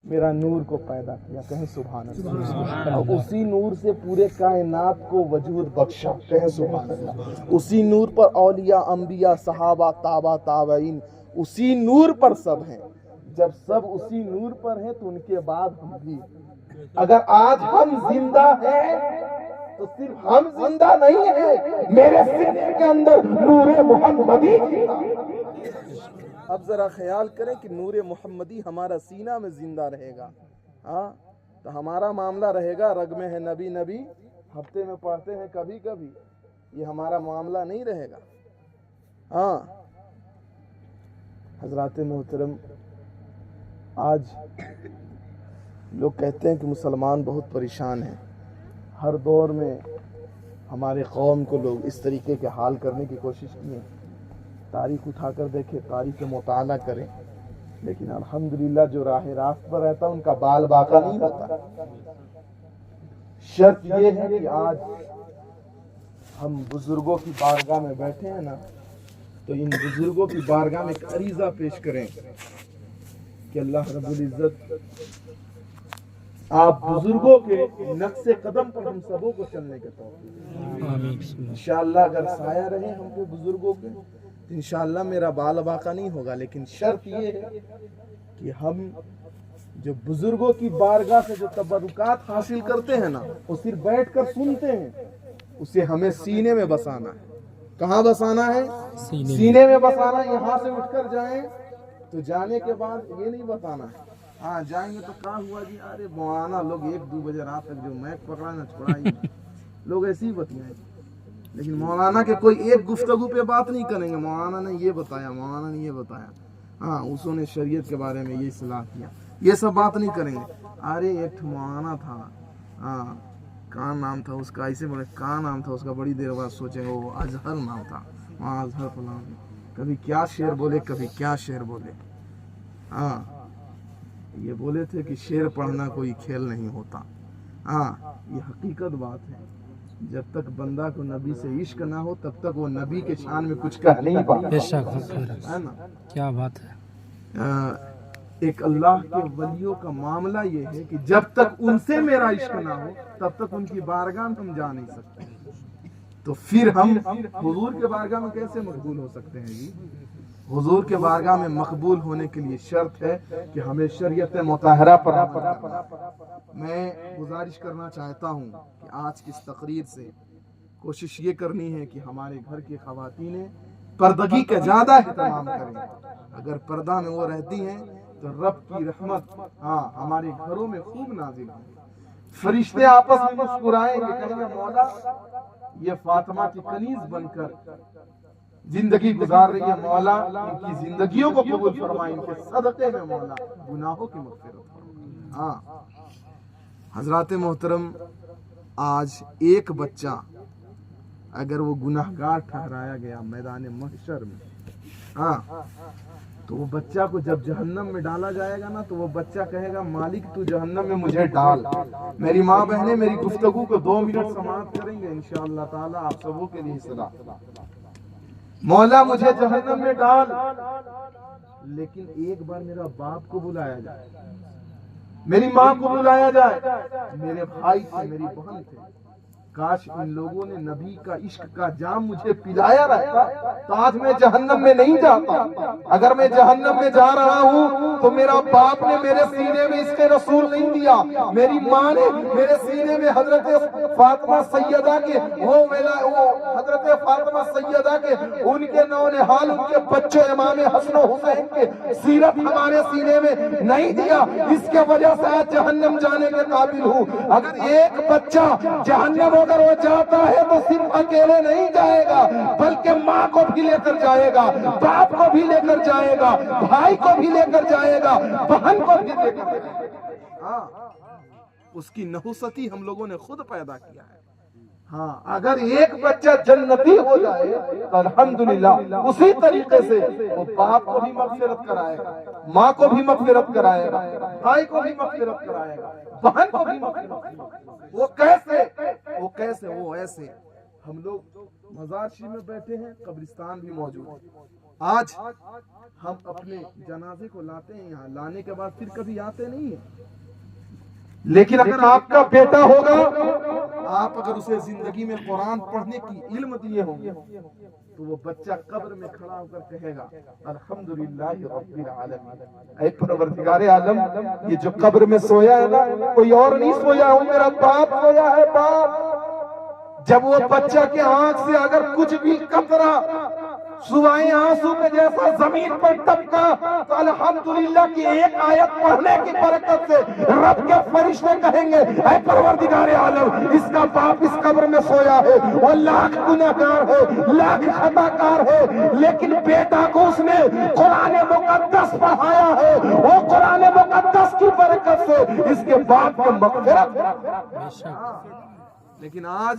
میرا نور کو پیدا کیا، کہیں سبحان اللہ، اور اسی نور سے پورے کائنات کو وجود بخشا، کہیں سبحان اللہ، اسی نور پر اولیاء، انبیاء، صحابہ، تابع، تابعین اسی نور پر سب ہیں۔ جب سب اسی نور پر ہیں تو ان کے بعد ہم بھی، اگر آج ہم زندہ ہیں تو صرف ہم زندہ نہیں ہیں، میرے سینے کے اندر نور محمدی تھا۔ اب ذرا خیال کریں کہ نور محمدی ہمارا سینہ میں زندہ رہے گا، ہاں تو ہمارا معاملہ رہے گا رگ میں ہے نبی نبی، ہفتے میں پڑھتے ہیں کبھی کبھی، یہ ہمارا معاملہ نہیں رہے گا۔ ہاں حضرات محترم، آج لوگ کہتے ہیں کہ مسلمان بہت پریشان ہیں، ہر دور میں ہمارے قوم کو لوگ اس طریقے کے حال کرنے کی کوشش کی ہے۔ تاریخ اٹھا کر دیکھیں، تاریخ کا مطالعہ کریں، لیکن الحمدللہ جو راہ راست پر رہتا ان کا بال باقا نہیں ہوتا۔ شرط یہ ہے کہ آج ہم بزرگوں کی بارگاہ میں بیٹھے ہیں نا، تو ان بزرگوں کی بارگاہ میں ایک عریضہ پیش کریں کہ اللہ رب العزت آپ بزرگوں کے نقش قدم پر ہم سبوں کو چلنے کے توفیق دیں۔ انشاءاللہ اگر سایہ رہے ہم کو بزرگوں کے، انشاءاللہ میرا بال باقا نہیں ہوگا، لیکن شرط یہ ہے کہ ہم جو بزرگوں کی بارگاہ سے جو تبرکات حاصل کرتے ہیں نا، وہ صرف بیٹھ کر سنتے ہیں، اسے ہمیں سینے میں بسانا ہے۔ کہاں بسانا ہے؟ سینے میں بسانا ہے۔ یہاں سے اٹھ کر جائیں تو جانے کے بعد یہ نہیں بتانا ہے، ہاں جائیں گے تو کہاں ہوا جی، ارے مولانا لوگ 1-2 بجے رات تک جو میک پکڑا نہ چھوڑا ہی لوگ ایسی ہی بتائیں، لیکن مولانا کے کوئی ایک گفتگو پہ بات نہیں کریں گے، مولانا نے یہ بتایا، مولانا نے یہ بتایا، ہاں اسوں نے شریعت کے بارے میں یہ اصلاح کیا، یہ سب بات نہیں کریں گے۔ ارے ایک مولانا تھا، ہاں کان نام تھا اس کا، ایسے بڑے کان نام تھا اس کا، بڑی دیر بعد سوچیں گے وہ اظہر نام تھا، وہاں اظہر فلاں، کبھی کیا شعر بولے کبھی کیا شعر بولے۔ ہاں یہ بولے تھے کہ شعر پڑھنا کوئی کھیل نہیں ہوتا، ہاں یہ حقیقت بات ہے۔ جب تک بندہ کو نبی سے عشق نہ ہو تب تک وہ نبی کے شان میں کچھ کہہ نہیں پاتا، ہے نا؟ کیا بات ہے۔ ایک اللہ کے ولیوں کا معاملہ یہ ہے کہ جب تک ان سے میرا عشق نہ ہو تب تک ان کی بارگاہ میں ہم جا نہیں سکتے، تو پھر ہم حضور کے بارگاہ میں کیسے مقبول ہو سکتے ہیں جی؟ حضور کے بارگاہ میں مقبول ہونے کے لیے شرط ہے کہ ہمیں شریعت مطہرہ پر عمل کرنا۔ میں گزارش کرنا چاہتا ہوں کہ آج کی اس تقریر سے کوشش یہ کرنی ہے کہ ہمارے گھر کی خواتینیں پردگی کا زیادہ اہتمام کریں۔ اگر پردہ میں وہ رہتی ہیں تو رب کی رحمت ہاں ہمارے گھروں میں خوب نازل ہوں، فرشتے آپس میں مسکرائیں گے، کہیں گے مولا یہ فاطمہ کی کنیز بن کر زندگی گزار رہی ہے، مولا ان کی زندگیوں کو قبول فرمائے، ان کے صدقے میں مولا گناہوں کی مغفرت فرمائے۔ ہاں حضرات محترم، آج ایک بچہ اگر وہ گناہگار ٹھہرایا گیا میدان محشر میں، ہاں تو وہ بچہ کو جب جہنم میں ڈالا جائے گا نا تو وہ بچہ کہے گا مالک تو جہنم میں مجھے ڈال۔ میری ماں بہنیں میری گفتگو کو 2 منٹ سماعت کریں گے انشاءاللہ تعالی، آپ سبوں کے لیے صلاح، مولا مجھے جہنم میں ڈال، لیکن ایک بار میرا باپ کو بلایا جائے، میری ماں کو بلایا جائے، میرے بھائی تھے، میری بہن تھے، کاش ان لوگوں نے نبی کا عشق کا جام مجھے پلایا رہتا تو آج میں جہنم میں نہیں جاتا۔ اگر میں جہنم میں جا رہا ہوں تو میرا باپ نے میرے سینے میں عشق رسول نہیں دیا، میری ماں نے میرے سینے میں حضرت فاطمہ سیدہ کے وہ حضرت فاطمہ سیدہ کے ان کے نونہال ان کے بچے امام حسن و حسین کے سیرت ہمارے سینے میں نہیں دیا، اس کے وجہ سے آج جہنم جانے کے قابل ہوں۔ اگر ایک بچہ جہنم اگر وہ جاتا ہے تو صرف اکیلے نہیں جائے گا بلکہ ماں کو بھی لے کر جائے گا، باپ کو بھی لے کر جائے گا، بھائی کو بھی لے کر جائے گا، بہن کو بھی لے کر جائے گا۔ ہاں اس کی نحوستی ہم لوگوں نے خود پیدا کیا ہے۔ ہاں اگر ایک بچہ جنتی ہو جائے تو الحمدللہ اسی طریقے سے وہ باپ کو بھی مغفرت کرائے گا، ماں کو بھی مغفرت کرائے گا، بھائی کو بھی مغفرت کرائے گا، بہن کو بھی مغفرت کرائے گا۔ وہ کیسے وہ ایسے، ہم لوگ مزار شریف میں بیٹھے ہیں، قبرستان بھی موجود ہے، آج ہم اپنے جنازے کو لاتے ہیں یہاں، لانے کے بعد پھر کبھی آتے نہیں ہیں، لیکن اگر آپ کا بیٹا ہوگا، آپ اگر اسے زندگی میں قرآن پڑھنے کی علم دیے ہوں گے تو وہ بچہ قبر میں کھڑا ہو کر کہے گا الحمدللہ رب العالمین، اے پروردگار عالم، یہ جو قبر میں سویا ہے نا، کوئی اور نہیں سویا ہوں، میرا باپ سویا ہے، باپ۔ جب وہ بچہ کے آنکھ سے اگر کچھ بھی قطرہ صبح آنسو کے جیسا زمین پر ٹپکا تو الحمدللہ کی ایک آیت پڑھنے کی برکت سے رب کے فرشتے کہیں گے اے پروردگار عالم، اس کا باپ اس قبر میں سویا ہے، وہ لاکھ گناہگار ہے، لاکھ خطا کار ہے، لیکن بیٹا کو اس نے قرآن مقدس پڑھایا ہے، وہ قرآن مقدس کی برکت سے اس کے باپ کو مغفرت۔ بے شک۔ لیکن آج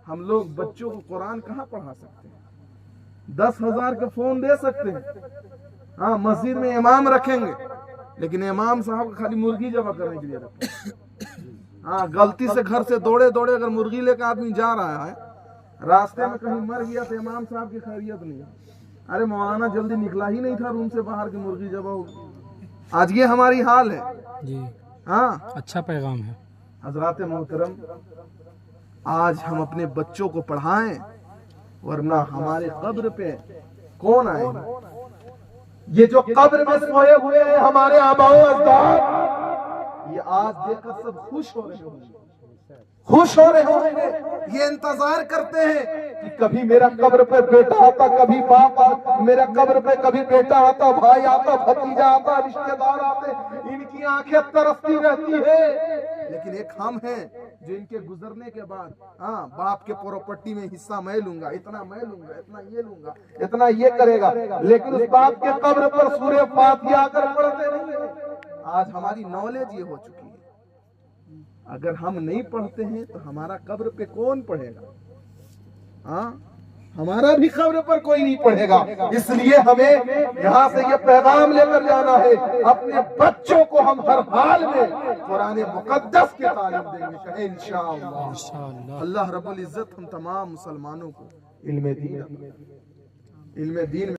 ہم لوگ بچوں کو قرآن کہاں پڑھا سکتے ہیں؟ 10,000 کا فون دے سکتے ہیں، ہاں مسجد میں امام رکھیں گے، لیکن امام صاحب کو خالی مرغی ذبح کرنے کے لیے رکھیں گے۔ ہاں غلطی سے گھر سے دوڑے اگر مرغی لے کے آدمی جا رہا ہے، راستے میں کہیں مر گیا تو امام صاحب کی خیریت نہیں ہے، ارے مولانا جلدی نکلا ہی نہیں تھا روم سے باہر کی مرغی ذبح ہوگی۔ آج یہ ہماری حال ہے۔ جی ہاں اچھا پیغام ہے۔ حضرات محترم، آج ہم اپنے بچوں کو پڑھائیں، ورنہ ہمارے قبر پہ کون آئے گا؟ یہ جو قبر میں سوئے ہوئے ہیں ہمارے آباء و اجداد، یہ آج دیکھ کر سب خوش ہو رہے ہوں گے، خوش ہو رہے ہوں گے، یہ انتظار کرتے ہیں کہ کبھی میرا قبر پہ بیٹا آتا، کبھی باپ آتا، میرا قبر پہ کبھی بیٹا آتا، بھائی آتا، بھتیجا آتا، رشتہ دار آتے، ان کی آنکھیں ترستی رہتی ہے۔ لیکن ایک ہم ہیں جو ان کے گزرنے کے بعد ہاں باپ کے پراپرٹی میں حصہ میں لوں گا، اتنا میں لوں گا، اتنا یہ لوں گا، اتنا یہ کرے گا، لیکن اس باپ کے قبر پر سورہ فاتحہ آ کر پڑھتے نہیں ہیں۔ آج ہماری نالج یہ ہو چکی ہے، اگر ہم نہیں پڑھتے ہیں تو ہمارا قبر پہ کون پڑھے گا؟ ہاں ہمارا بھی قبر پر کوئی نہیں پڑھے گا۔ اس لیے ہمیں یہاں سے یہ پیغام لے کر جانا ہے، اپنے بچوں کو ہم ہر حال میں قرآن مقدس کی تعلیم دیں گے، کہیں انشاءاللہ۔ انشاءاللہ۔ اللہ رب العزت ہم تمام مسلمانوں کو علم دین